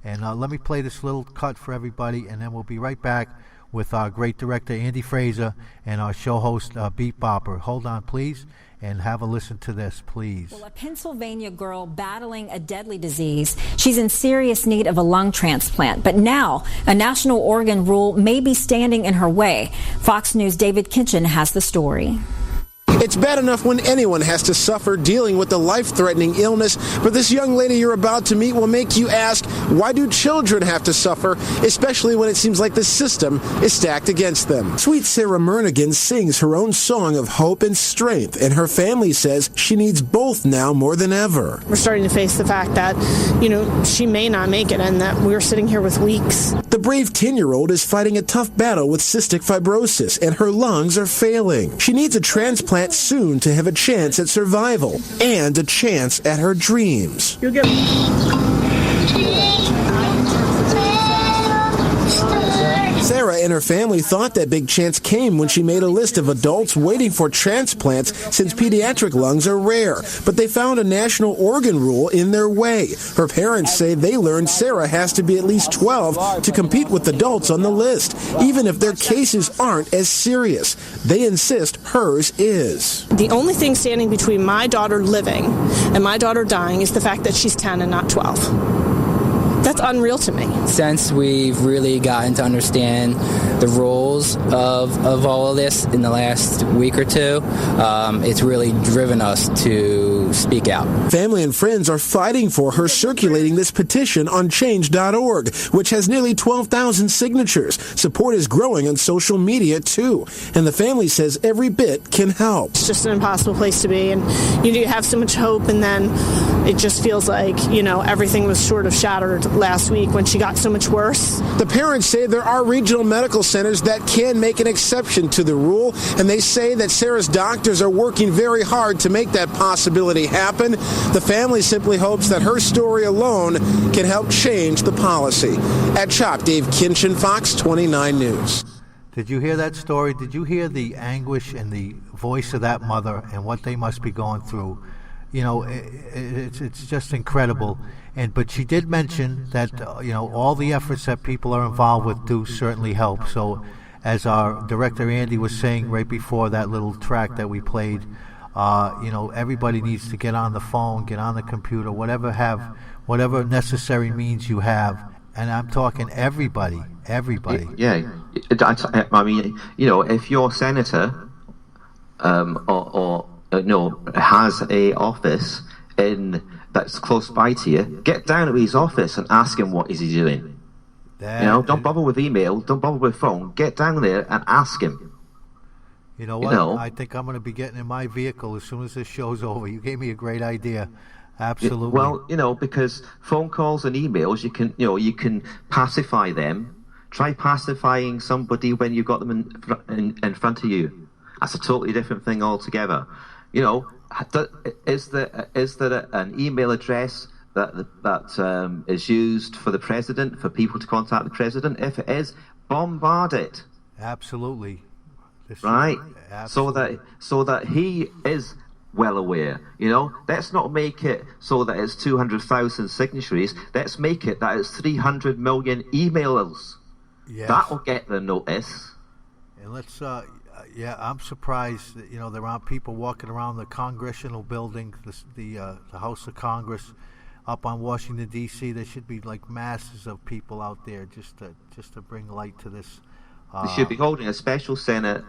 And let me play this little cut for everybody, and then we'll be right back with our great director, Andy Fraser, and our show host, Bep Bopper. Hold on, please, and have a listen to this, please. Well, a Pennsylvania girl battling a deadly disease. She's in serious need of a lung transplant. But now, a national organ rule may be standing in her way. Fox News' David Kitchen has the story. It's bad enough when anyone has to suffer dealing with a life-threatening illness, but this young lady you're about to meet will make you ask, why do children have to suffer, especially when it seems like the system is stacked against them? Sweet Sarah Murnaghan sings her own song of hope and strength, and her family says she needs both now more than ever. We're starting to face the fact that, she may not make it and that we're sitting here with leaks. The brave 10-year-old is fighting a tough battle with cystic fibrosis, and her lungs are failing. She needs a transplant soon to have a chance at survival and a chance at her dreams. You'll get... Sarah and her family thought that big chance came when she made a list of adults waiting for transplants since pediatric lungs are rare, but they found a national organ rule in their way. Her parents say they learned Sarah has to be at least 12 to compete with adults on the list, even if their cases aren't as serious. They insist hers is. The only thing standing between my daughter living and my daughter dying is the fact that she's 10 and not 12. That's unreal to me. Since we've really gotten to understand the rules of all of this in the last week or two, it's really driven us to speak out. Family and friends are fighting for her, circulating this petition on change.org, which has nearly 12,000 signatures. Support is growing on social media, too. And the family says every bit can help. It's just an impossible place to be. And you have so much hope, and then it just feels like, everything was sort of shattered last week when she got so much worse. The parents say there are regional medical centers that can make an exception to the rule, and they say that Sarah's doctors are working very hard to make that possibility happen. The family simply hopes that her story alone can help change the policy. At CHOP, Dave Kinchin, Fox 29 News. Did you hear that story? Did you hear the anguish and the voice of that mother and what they must be going through? It's just incredible. But she did mention that all the efforts that people are involved with do certainly help. So, as our director Andy was saying right before that little track that we played, everybody needs to get on the phone, get on the computer, whatever necessary means you have. And I'm talking everybody. Yeah, I mean, if your senator has a office that's close by to you, get down to his office and ask him what is he doing. Don't bother with email, don't bother with phone. Get down there and ask him. You know what? I think I'm going to be getting in my vehicle as soon as this show's over. You gave me a great idea. Absolutely. Well, because phone calls and emails, you can pacify them. Try pacifying somebody when you've got them in front of you. That's a totally different thing altogether. Is there an email address that is used for the president, for people to contact the president? If it is, bombard it. Absolutely. Right. Absolutely. So that he is well aware. Let's not make it so that it's 200,000 signatories. Let's make it that it's 300 million emails. Yes. That will get the notice. And let's. I'm surprised that there aren't people walking around the Congressional building, the House of Congress, up on Washington D.C. There should be like masses of people out there just to bring light to this. They should be holding a special Senate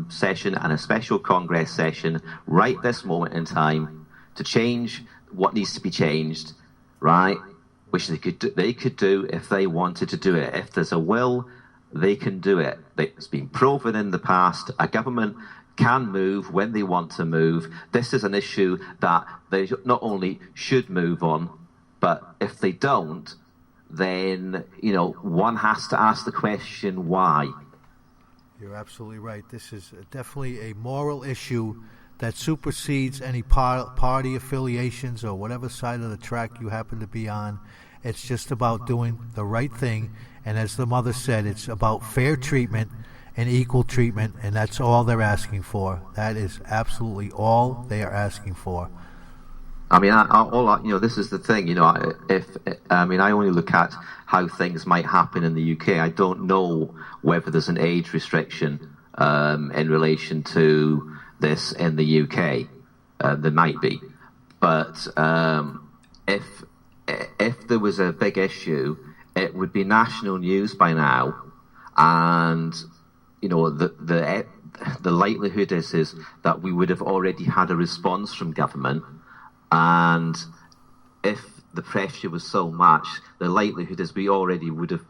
session and a special Congress session right this moment in time to change what needs to be changed, right? Which they could do if they wanted to do it. If there's a will, they can do it. It's been proven in the past. A government can move when they want to move. This is an issue that they not only should move on, but if they don't, then one has to ask the question why. You're absolutely right. This is definitely a moral issue that supersedes any party affiliations or whatever side of the track you happen to be on. It's just about doing the right thing. And as the mother said, it's about fair treatment and equal treatment, and that's all they're asking for. That is absolutely all they are asking for. I mean, this is the thing. I only look at how things might happen in the UK. I don't know whether there's an age restriction in relation to this in the UK. There might be, but if there was a big issue, it would be national news by now, and the likelihood is that we would have already had a response from government. And if the pressure was so much, the likelihood is we already would have,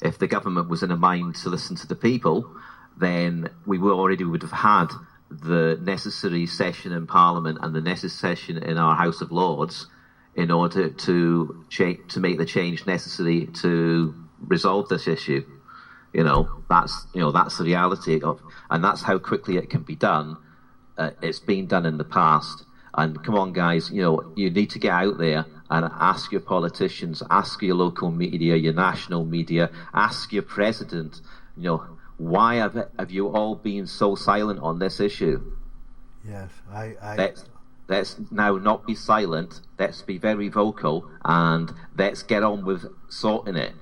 if the government was in a mind to listen to the people, then we already would have had the necessary session in Parliament and the necessary session in our House of Lords in order to make the change necessary to resolve this issue. That's the reality and that's how quickly it can be done. It's been done in the past. And come on, guys, you need to get out there and ask your politicians, ask your local media, your national media, ask your president, why have you all been so silent on this issue? Yes, Let's now not be silent. Let's be very vocal, and let's get on with sorting it.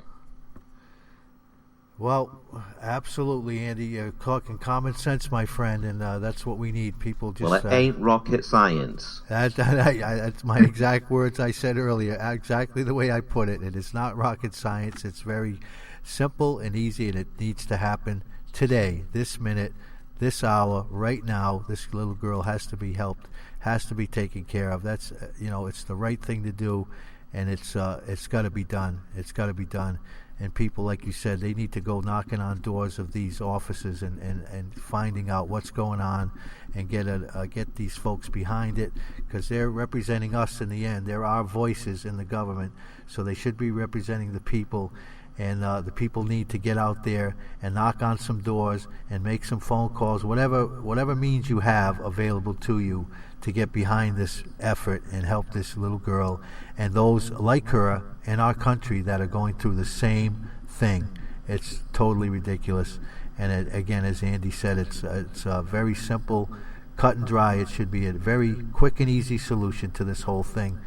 Well, absolutely, Andy. You're talking common sense, my friend, and that's what we need. People just... Well, it ain't rocket science. That's my exact words I said earlier, exactly the way I put it. It is not rocket science. It's very simple and easy, and it needs to happen today, this minute, this hour, right now. This little girl has to be helped, has to be taken care of. That's, it's the right thing to do, and it's got to be done. It's got to be done. And people, like you said, they need to go knocking on doors of these offices and finding out what's going on and get these folks behind it, because they're representing us in the end. They're our voices in the government, so they should be representing the people. And the people need to get out there and knock on some doors and make some phone calls, whatever means you have available to you to get behind this effort and help this little girl and those like her in our country that are going through the same thing. It's totally ridiculous. And again, as Andy said, it's very simple, cut and dry. It should be a very quick and easy solution to this whole thing.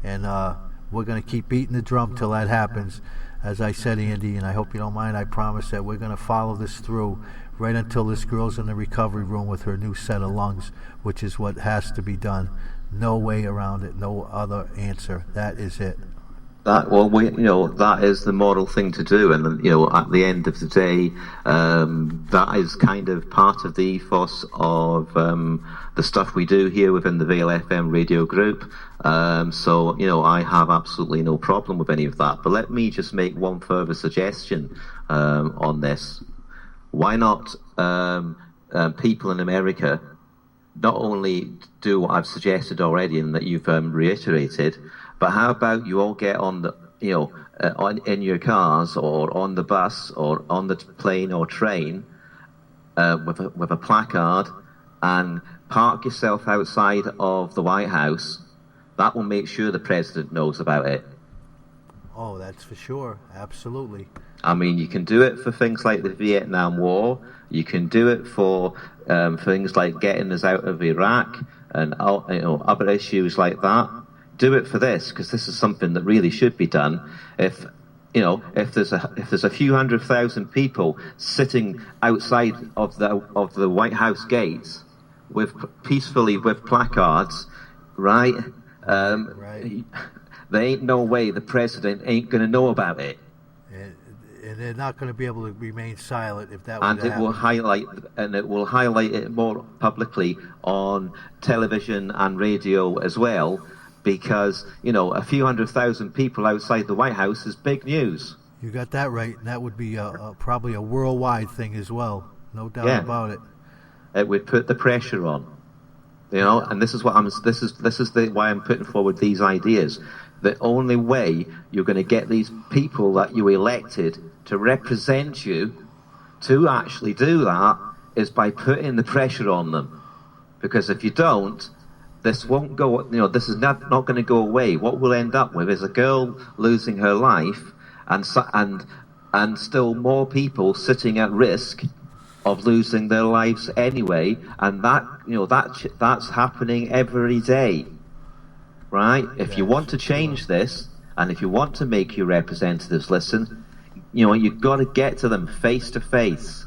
And we're going to keep beating the drum till that happens. As I said, Andy, and I hope you don't mind, I promise that we're going to follow this through right until this girl's in the recovery room with her new set of lungs, which is what has to be done. No way around it, no other answer. That is it. That is the moral thing to do, and at the end of the day, that is kind of part of the ethos of the stuff we do here within the Vale FM radio group. So I have absolutely no problem with any of that. But let me just make one further suggestion on this. Why not people in America not only do what I've suggested already and that you've reiterated, but how about you all get on the, in your cars or on the bus or on the plane or train with a placard and park yourself outside of the White House. That will make sure the president knows about it. Oh, that's for sure. Absolutely. I mean, you can do it for things like the Vietnam War. You can do it for things like getting us out of Iraq and other issues like that. Do it for this, because this is something that really should be done. If there's a few 100,000 people sitting outside of the White House gates peacefully with placards, right? Right. There ain't no way the president ain't going to know about it. And they're not going to be able to remain silent if that were to happen. It will highlight it more publicly on television and radio as well, because a few 100,000 people outside the White House is big news. You got that right, and that would be probably a worldwide thing as well. No doubt about it. It would put the pressure on, and this is what why I'm putting forward these ideas. The only way you're going to get these people that you elected to represent you to actually do that is by putting the pressure on them. Because if you don't, this won't go. This is not going to go away. What we'll end up with is a girl losing her life, and still more people sitting at risk of losing their lives anyway. And that's happening every day. right? If you want to change this, and if you want to make your representatives listen, you've got to get to them face to face.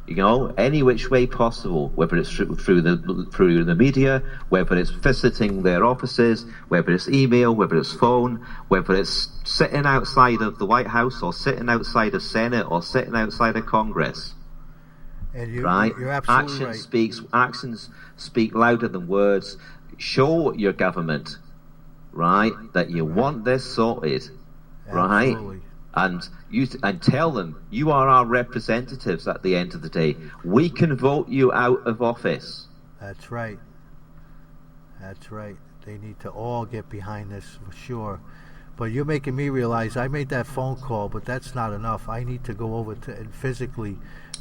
Any which way possible, whether it's through the media, whether it's visiting their offices, whether it's email, whether it's phone, whether it's sitting outside of the White House or sitting outside of Senate or sitting outside of Congress. And you're Actions absolutely right. Actions speak louder than words. Show your government, right, that you want this sorted, right? Absolutely. And tell them you are our representatives at the end of the day. We can vote you out of office. That's right. That's right. They need to all get behind this for sure. But you're making me realize I made that phone call, but that's not enough. I need to go over and physically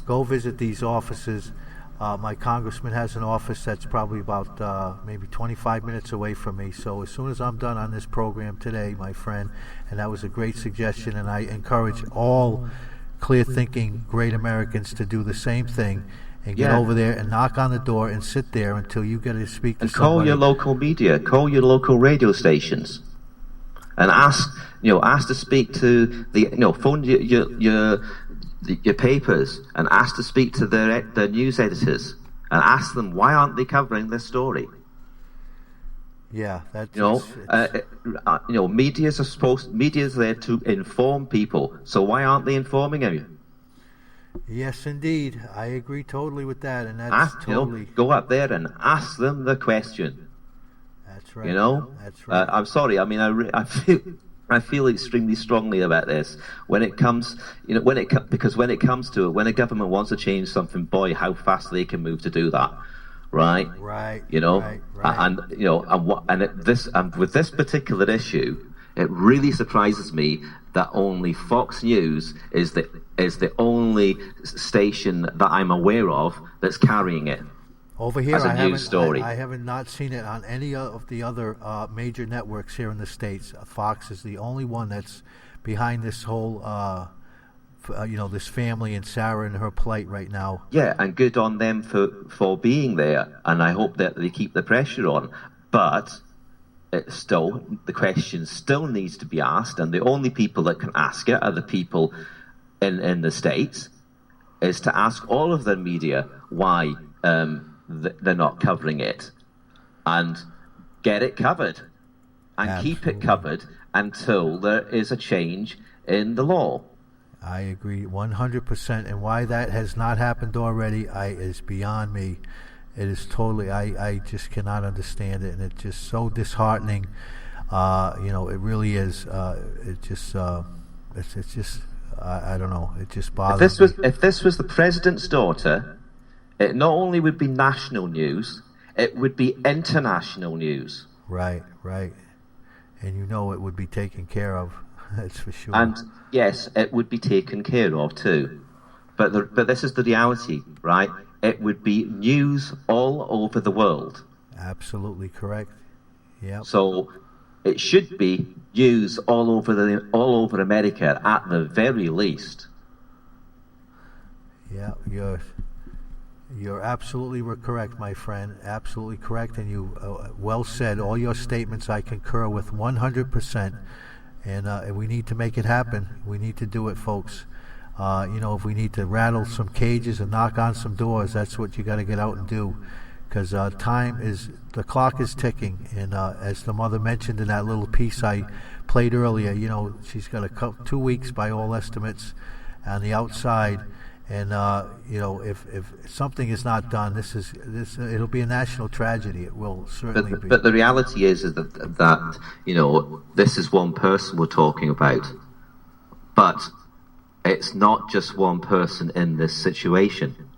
go visit these offices. My congressman has an office that's probably about maybe 25 minutes away from me. So as soon as I'm done on this program today, my friend, and that was a great suggestion, and I encourage all clear-thinking, great Americans to do the same thing and get over there and knock on the door and sit there until you get to speak to somebody. Call your local media, call your local radio stations, and ask to speak to phone your papers and ask to speak to their news editors and ask them why aren't they covering this story. Yeah, that's media's there to inform people, so why aren't they informing you? Yes, indeed, I agree totally with that, and that's totally go up there and ask them the question. That's right. That's right. I'm sorry. I mean, I feel extremely strongly about this when it comes, because when it comes to it, when a government wants to change something, boy, how fast they can move to do that, right? Right. And with this particular issue, it really surprises me that only Fox News is the only station that I'm aware of that's carrying it. Over here, as a news story. I haven't not seen it on any of the other major networks here in the States. Fox is the only one that's behind this whole, this family and Sarah and her plight right now. Yeah, and good on them for being there, and I hope that they keep the pressure on. But the question still needs to be asked, and the only people that can ask it are the people in the States, is to ask all of the media why they're not covering it, and get it covered, and Absolutely. Keep it covered until there is a change in the law. I agree 100%, and why that has not happened already is beyond me. It is totally, I just cannot understand it, and it's just so disheartening. It really is. It's just I don't know. It just bothers me. If this was the president's daughter, it not only would be national news, it would be international news. Right. And it would be taken care of. That's for sure. And yes, it would be taken care of too. But this is the reality, right? It would be news all over the world. Absolutely correct. Yeah. So it should be news all over America at the very least. Yeah, you're absolutely correct, my friend. Absolutely correct, and you well said. All your statements I concur with 100%. And we need to make it happen. We need to do it, folks. If we need to rattle some cages and knock on some doors, that's what you got to get out and do. Because the clock is ticking. And as the mother mentioned in that little piece I played earlier, she's got 2 weeks by all estimates on the outside. And if something is not done, it'll be a national tragedy. It will certainly be. But the reality is that this is one person we're talking about, but it's not just one person in this situation.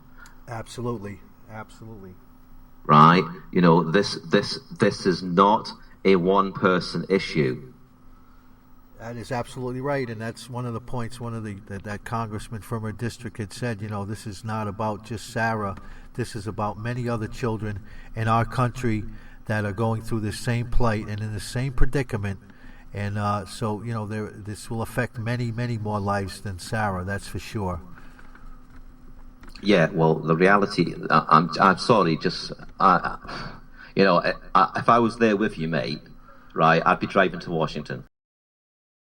Absolutely. Right? This is not a one person issue. That is absolutely right, and that's one of the points. That congressman from her district had said, this is not about just Sarah. This is about many other children in our country that are going through the same plight and in the same predicament. And this will affect many, many more lives than Sarah. That's for sure. Yeah, well, the reality. I'm sorry. Just if I was there with you, mate. right, I'd be driving to Washington.